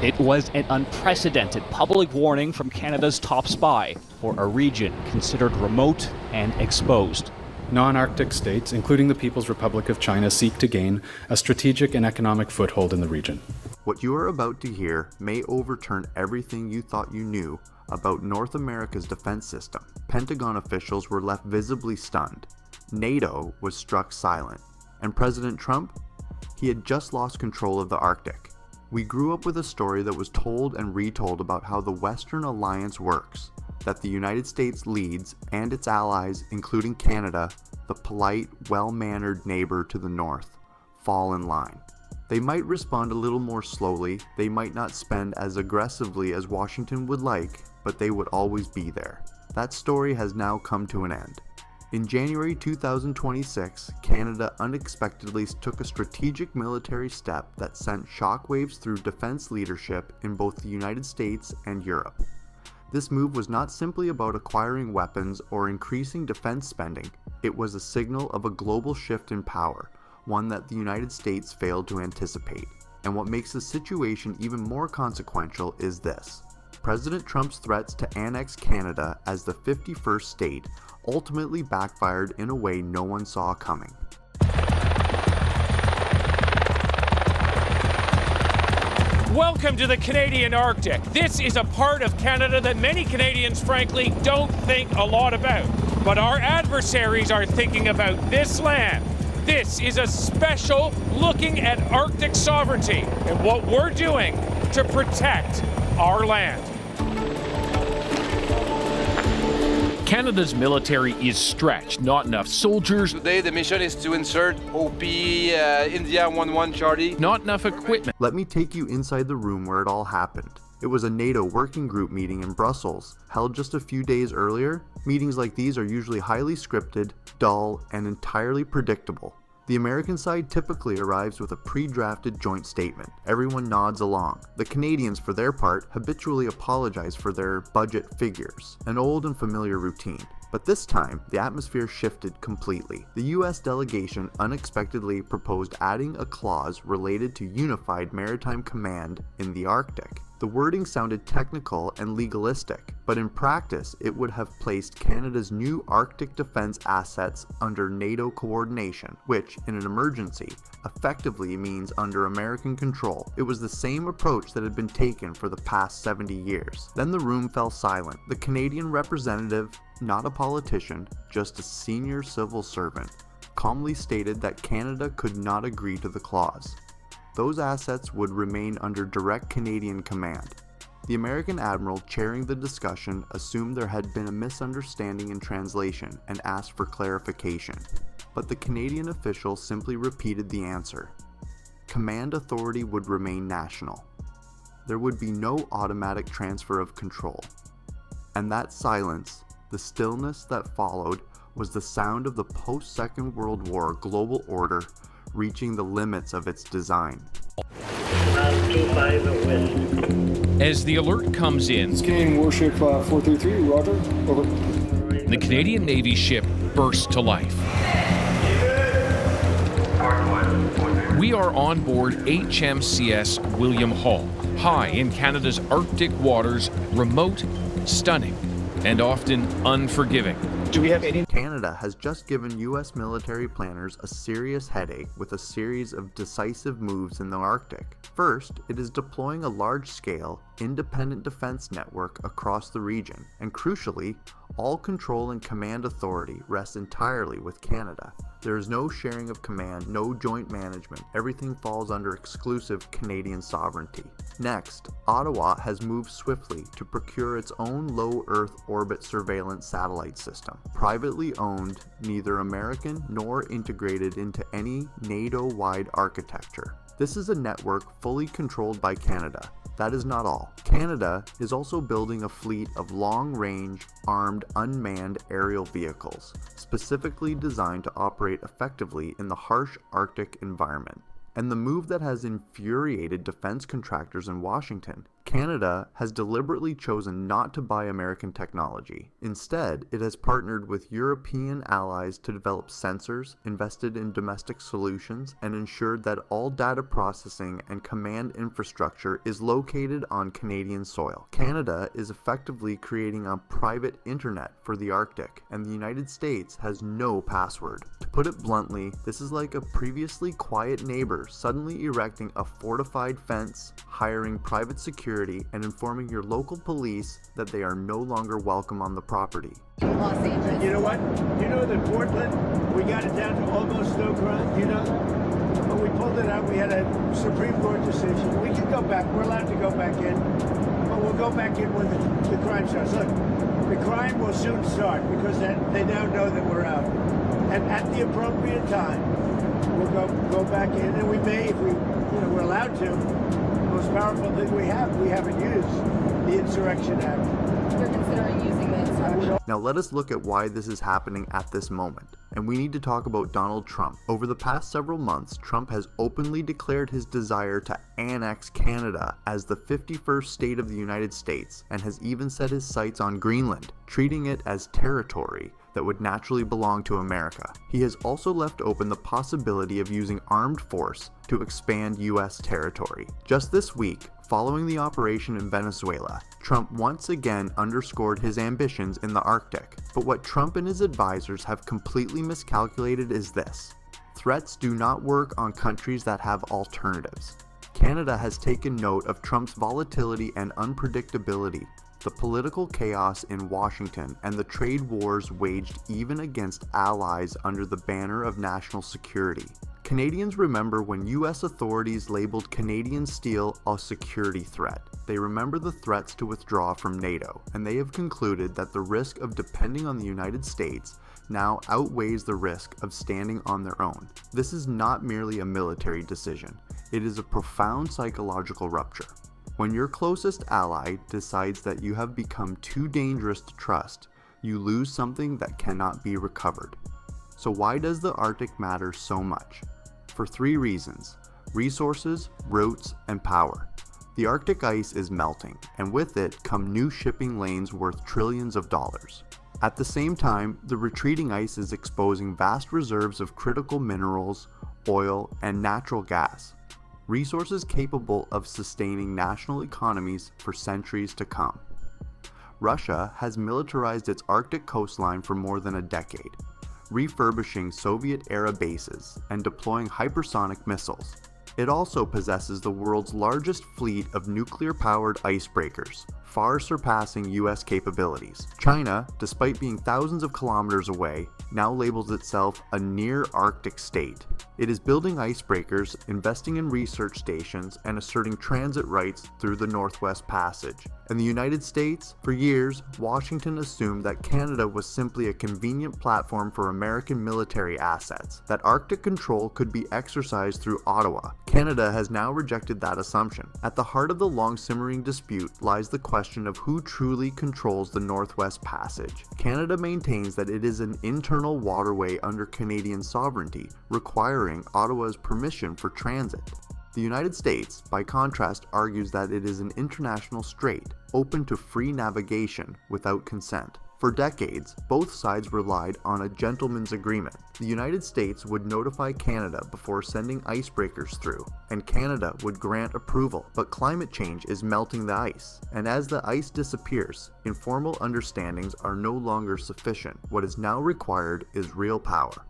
It was an unprecedented public warning from Canada's top spy for a region considered remote and exposed. Non-Arctic states, including the People's Republic of China, seek to gain a strategic and economic foothold in the region. What you are about to hear may overturn everything you thought you knew about North America's defense system. Pentagon officials were left visibly stunned. NATO was struck silent. And President Trump? He had just lost control of the Arctic. We grew up with a story that was told and retold about how the Western Alliance works, that the United States leads, and its allies, including Canada, the polite, well-mannered neighbor to the north, fall in line. They might respond a little more slowly, they might not spend as aggressively as Washington would like, but they would always be there. That story has now come to an end. In January 2026, Canada unexpectedly took a strategic military step that sent shockwaves through defense leadership in both the United States and Europe. This move was not simply about acquiring weapons or increasing defense spending, it was a signal of a global shift in power, one that the United States failed to anticipate. And what makes the situation even more consequential is this. President Trump's threats to annex Canada as the 51st state ultimately backfired in a way no one saw coming. Welcome to the Canadian Arctic. This is a part of Canada that many Canadians, frankly, don't think a lot about. But our adversaries are thinking about this land. This is a special looking at Arctic sovereignty and what we're doing to protect our land. Canada's military is stretched, not enough soldiers. Today the mission is to insert OP India 11 Charlie. Not enough equipment. Let me take you inside the room where it all happened. It was a NATO working group meeting in Brussels, held just a few days earlier. Meetings like these are usually highly scripted, dull, and entirely predictable. The American side typically arrives with a pre-drafted joint statement. Everyone nods along. The Canadians, for their part, habitually apologize for their budget figures, an old and familiar routine. But this time, the atmosphere shifted completely. The US delegation unexpectedly proposed adding a clause related to unified maritime command in the Arctic. The wording sounded technical and legalistic, but in practice it would have placed Canada's new Arctic defense assets under NATO coordination, which, in an emergency, effectively means under American control. It was the same approach that had been taken for the past 70 years. Then the room fell silent. The Canadian representative, not a politician, just a senior civil servant, calmly stated that Canada could not agree to the clause. Those assets would remain under direct Canadian command. The American admiral chairing the discussion assumed there had been a misunderstanding in translation and asked for clarification. But the Canadian official simply repeated the answer. Command authority would remain national. There would be no automatic transfer of control. And that silence, the stillness that followed, was the sound of the post-Second World War global order reaching the limits of its design. As the alert comes in, Canadian warship 433, roger, over. the Canadian Navy ship bursts to life. We are on board HMCS William Hall, high in Canada's Arctic waters, remote, stunning, and often unforgiving. Do we have any? Canada has just given US military planners a serious headache with a series of decisive moves in the Arctic. First, it is deploying a large-scale, independent defense network across the region, and crucially, all control and command authority rests entirely with Canada. There is no sharing of command, no joint management. Everything falls under exclusive Canadian sovereignty. Next, Ottawa has moved swiftly to procure its own low Earth orbit surveillance satellite system. Privately owned, neither American nor integrated into any NATO-wide architecture. This is a network fully controlled by Canada. That is not all. Canada is also building a fleet of long-range, armed, unmanned aerial vehicles, specifically designed to operate effectively in the harsh Arctic environment. And the move that has infuriated defense contractors in Washington, Canada has deliberately chosen not to buy American technology. Instead, it has partnered with European allies to develop sensors, invested in domestic solutions, and ensured that all data processing and command infrastructure is located on Canadian soil. Canada is effectively creating a private internet for the Arctic, and the United States has no password. To put it bluntly, this is like a previously quiet neighbor suddenly erecting a fortified fence, hiring private security, and informing your local police that they are no longer welcome on the property. Los Angeles. You know what? You know that Portland, we got it down to almost no crime, you know? When we pulled it out, we had a Supreme Court decision. We can go back, we're allowed to go back in, but we'll go back in when the crime starts. Look, the crime will soon start because they now know that we're out. And at the appropriate time, we'll go back in, and we may, if we're allowed to. The most powerful thing we haven't used, the Insurrection Act. You're considering using the insurrection. Now let us look at why this is happening at this moment. And we need to talk about Donald Trump. Over the past several months, Trump has openly declared his desire to annex Canada as the 51st state of the United States, and has even set his sights on Greenland, treating it as territory that would naturally belong to America. He has also left open the possibility of using armed force to expand US territory. Just this week, following the operation in Venezuela, Trump once again underscored his ambitions in the Arctic. But what Trump and his advisors have completely miscalculated is this: threats do not work on countries that have alternatives. Canada has taken note of Trump's volatility and unpredictability, the political chaos in Washington, and the trade wars waged even against allies under the banner of national security. Canadians remember when US authorities labeled Canadian steel a security threat. They remember the threats to withdraw from NATO, and they have concluded that the risk of depending on the United States now outweighs the risk of standing on their own. This is not merely a military decision, it is a profound psychological rupture. When your closest ally decides that you have become too dangerous to trust, you lose something that cannot be recovered. So why does the Arctic matter so much? For 3 reasons: resources, routes, and power. The Arctic ice is melting, and with it come new shipping lanes worth trillions of dollars. At the same time, the retreating ice is exposing vast reserves of critical minerals, oil, and natural gas, resources capable of sustaining national economies for centuries to come. Russia has militarized its Arctic coastline for more than a decade, refurbishing Soviet-era bases and deploying hypersonic missiles. It also possesses the world's largest fleet of nuclear-powered icebreakers, far surpassing US capabilities. China, despite being thousands of kilometers away, now labels itself a near-Arctic state. It is building icebreakers, investing in research stations, and asserting transit rights through the Northwest Passage. In the United States, for years, Washington assumed that Canada was simply a convenient platform for American military assets, that Arctic control could be exercised through Ottawa. Canada has now rejected that assumption. At the heart of the long-simmering dispute lies the question of who truly controls the Northwest Passage. Canada maintains that it is an internal waterway under Canadian sovereignty, requiring Ottawa's permission for transit. The United States, by contrast, argues that it is an international strait, open to free navigation without consent. For decades, both sides relied on a gentleman's agreement. The United States would notify Canada before sending icebreakers through, and Canada would grant approval. But climate change is melting the ice, and as the ice disappears, informal understandings are no longer sufficient. What is now required is real power.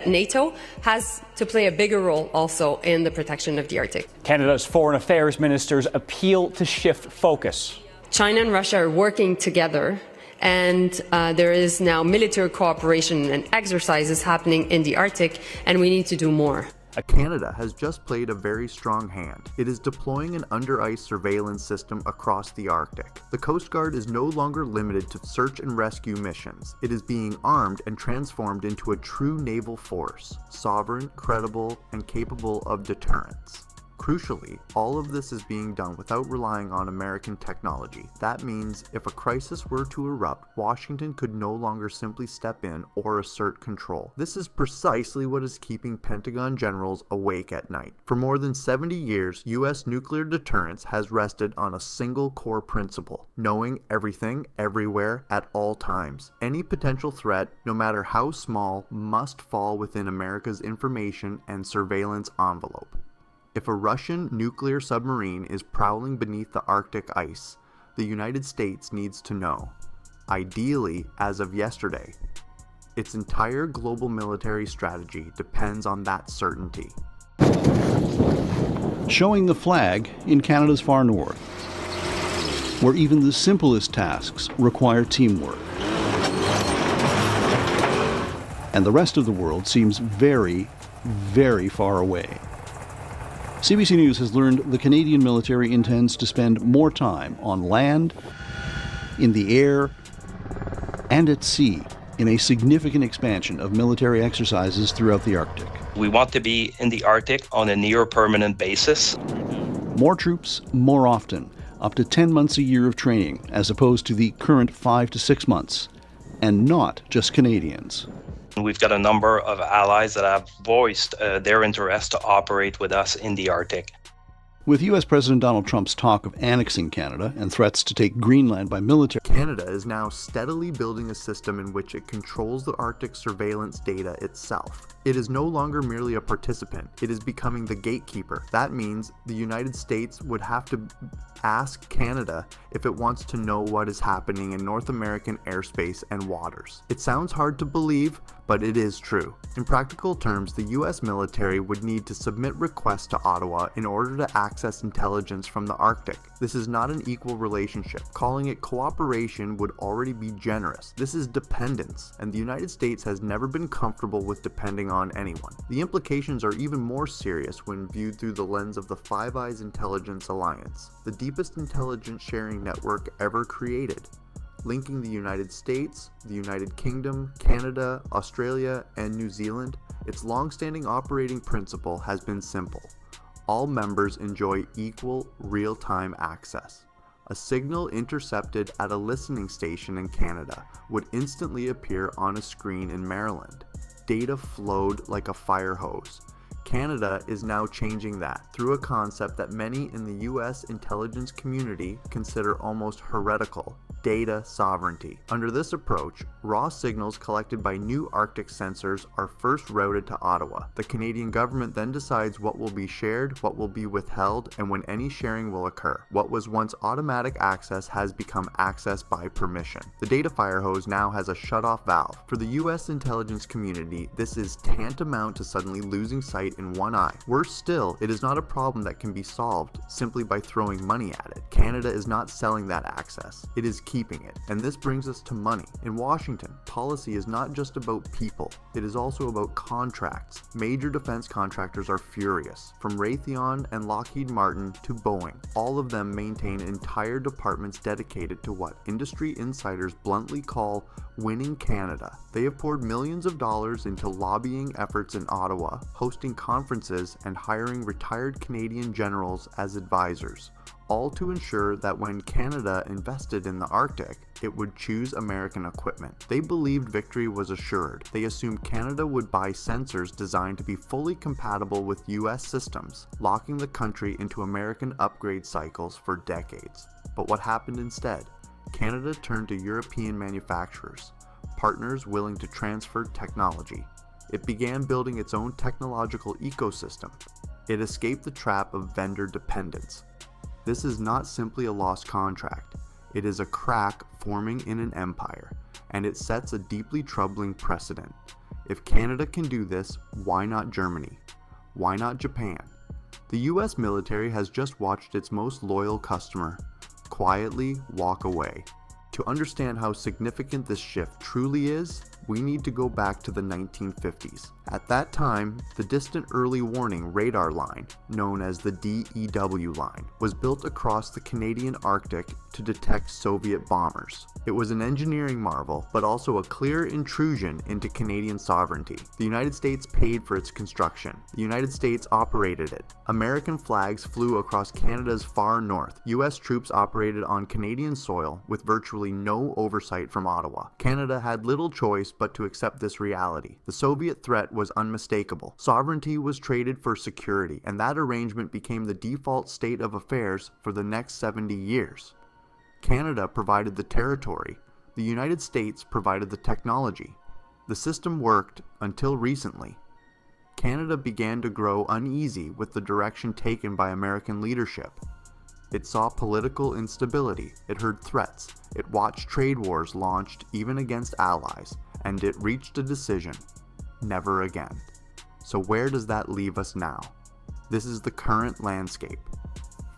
NATO has to play a bigger role also in the protection of the Arctic. Canada's foreign affairs ministers appeal to shift focus. China and Russia are working together, and there is now military cooperation and exercises happening in the Arctic, and we need to do more. Canada has just played a very strong hand. It is deploying an under-ice surveillance system across the Arctic. The Coast Guard is no longer limited to search and rescue missions. It is being armed and transformed into a true naval force, sovereign, credible, and capable of deterrence. Crucially, all of this is being done without relying on American technology. That means if a crisis were to erupt, Washington could no longer simply step in or assert control. This is precisely what is keeping Pentagon generals awake at night. For more than 70 years, U.S. nuclear deterrence has rested on a single core principle: knowing everything, everywhere, at all times. Any potential threat, no matter how small, must fall within America's information and surveillance envelope. If a Russian nuclear submarine is prowling beneath the Arctic ice, the United States needs to know. Ideally, as of yesterday. Its entire global military strategy depends on that certainty. Showing the flag in Canada's far north, where even the simplest tasks require teamwork. And the rest of the world seems very, very far away. CBC News has learned the Canadian military intends to spend more time on land, in the air, and at sea in a significant expansion of military exercises throughout the Arctic. We want to be in the Arctic on a near-permanent basis. More troops, more often, up to 10 months a year of training, as opposed to the current 5 to 6 months, and not just Canadians. We've got a number of allies that have voiced their interest to operate with us in the Arctic. With U.S. President Donald Trump's talk of annexing Canada and threats to take Greenland by military, Canada is now steadily building a system in which it controls the Arctic surveillance data itself. It is no longer merely a participant, it is becoming the gatekeeper. That means the United States would have to ask Canada if it wants to know what is happening in North American airspace and waters. It sounds hard to believe, but it is true. In practical terms, the US military would need to submit requests to Ottawa in order to access intelligence from the Arctic. This is not an equal relationship. Calling it cooperation would already be generous. This is dependence, and the United States has never been comfortable with depending on anyone. The implications are even more serious when viewed through the lens of the Five Eyes Intelligence Alliance, the deepest intelligence sharing network ever created, linking the United States, the United Kingdom, Canada, Australia, and New Zealand. Its long-standing operating principle has been simple. All members enjoy equal, real-time access. A signal intercepted at a listening station in Canada would instantly appear on a screen in Maryland. Data flowed like a fire hose. Canada is now changing that through a concept that many in the US intelligence community consider almost heretical: data sovereignty. Under this approach, raw signals collected by new Arctic sensors are first routed to Ottawa. The Canadian government then decides what will be shared, what will be withheld, and when any sharing will occur. What was once automatic access has become access by permission. The data fire hose now has a shut-off valve. For the US intelligence community, this is tantamount to suddenly losing sight in one eye. Worse still, it is not a problem that can be solved simply by throwing money at it. Canada is not selling that access. It is keeping it. And this brings us to money. In Washington, policy is not just about people. It is also about contracts. Major defense contractors are furious. From Raytheon and Lockheed Martin to Boeing, all of them maintain entire departments dedicated to what industry insiders bluntly call winning Canada. They have poured millions of dollars into lobbying efforts in Ottawa, hosting conferences, and hiring retired Canadian generals as advisors, all to ensure that when Canada invested in the Arctic, it would choose American equipment. They believed victory was assured. They assumed Canada would buy sensors designed to be fully compatible with US systems, locking the country into American upgrade cycles for decades. But what happened instead? Canada turned to European manufacturers, partners willing to transfer technology. It began building its own technological ecosystem. It escaped the trap of vendor dependence. This is not simply a lost contract. It is a crack forming in an empire, and it sets a deeply troubling precedent. If Canada can do this, why not Germany? Why not Japan? The US military has just watched its most loyal customer quietly walk away. To understand how significant this shift truly is, we need to go back to the 1950s. At that time, the Distant Early Warning Radar Line, known as the DEW line, was built across the Canadian Arctic to detect Soviet bombers. It was an engineering marvel, but also a clear intrusion into Canadian sovereignty. The United States paid for its construction. The United States operated it. American flags flew across Canada's far north. US troops operated on Canadian soil with virtually no oversight from Ottawa. Canada had little choice but to accept this reality. The Soviet threat was unmistakable. Sovereignty was traded for security, and that arrangement became the default state of affairs for the next 70 years. Canada provided the territory. The United States provided the technology. The system worked until recently. Canada began to grow uneasy with the direction taken by American leadership. It saw political instability, it heard threats, it watched trade wars launched even against allies, and it reached a decision: never again. So where does that leave us now? This is the current landscape.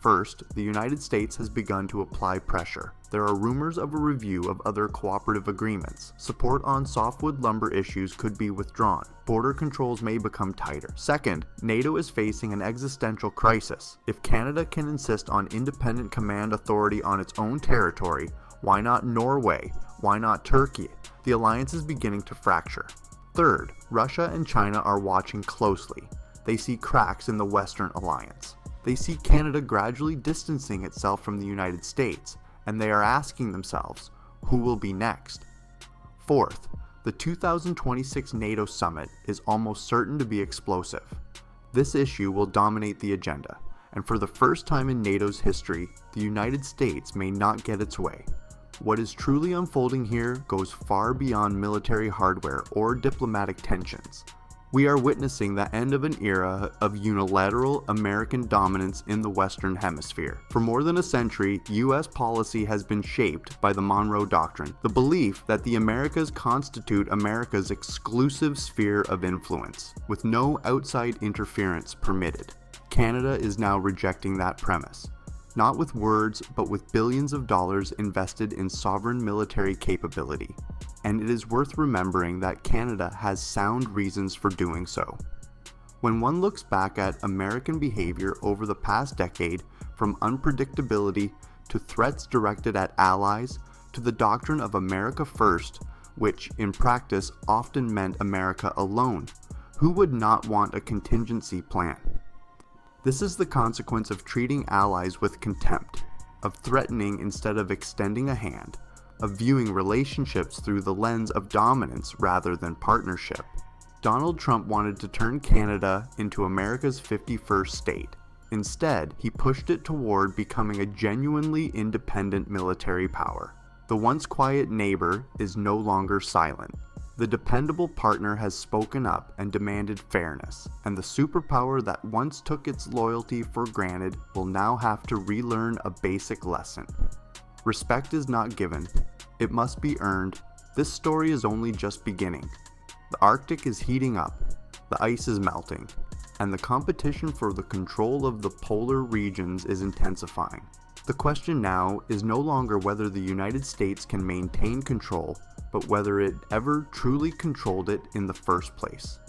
First, the United States has begun to apply pressure. There are rumors of a review of other cooperative agreements. Support on softwood lumber issues could be withdrawn. Border controls may become tighter. Second, NATO is facing an existential crisis. If Canada can insist on independent command authority on its own territory, why not Norway? Why not Turkey? The alliance is beginning to fracture. Third, Russia and China are watching closely. They see cracks in the Western alliance. They see Canada gradually distancing itself from the United States, and they are asking themselves, who will be next? Fourth, the 2026 NATO summit is almost certain to be explosive. This issue will dominate the agenda, and for the first time in NATO's history, the United States may not get its way. What is truly unfolding here goes far beyond military hardware or diplomatic tensions. We are witnessing the end of an era of unilateral American dominance in the Western Hemisphere. For more than a century, US policy has been shaped by the Monroe Doctrine, the belief that the Americas constitute America's exclusive sphere of influence, with no outside interference permitted. Canada is now rejecting that premise. Not with words, but with billions of dollars invested in sovereign military capability. And it is worth remembering that Canada has sound reasons for doing so. When one looks back at American behavior over the past decade, from unpredictability to threats directed at allies, to the doctrine of America First, which in practice often meant America alone, who would not want a contingency plan? This is the consequence of treating allies with contempt, of threatening instead of extending a hand, of viewing relationships through the lens of dominance rather than partnership. Donald Trump wanted to turn Canada into America's 51st state. Instead, he pushed it toward becoming a genuinely independent military power. The once quiet neighbor is no longer silent. The dependable partner has spoken up and demanded fairness, and the superpower that once took its loyalty for granted will now have to relearn a basic lesson. Respect is not given, it must be earned. This story is only just beginning. The Arctic is heating up, the ice is melting, and the competition for the control of the polar regions is intensifying. The question now is no longer whether the United States can maintain control, but whether it ever truly controlled it in the first place.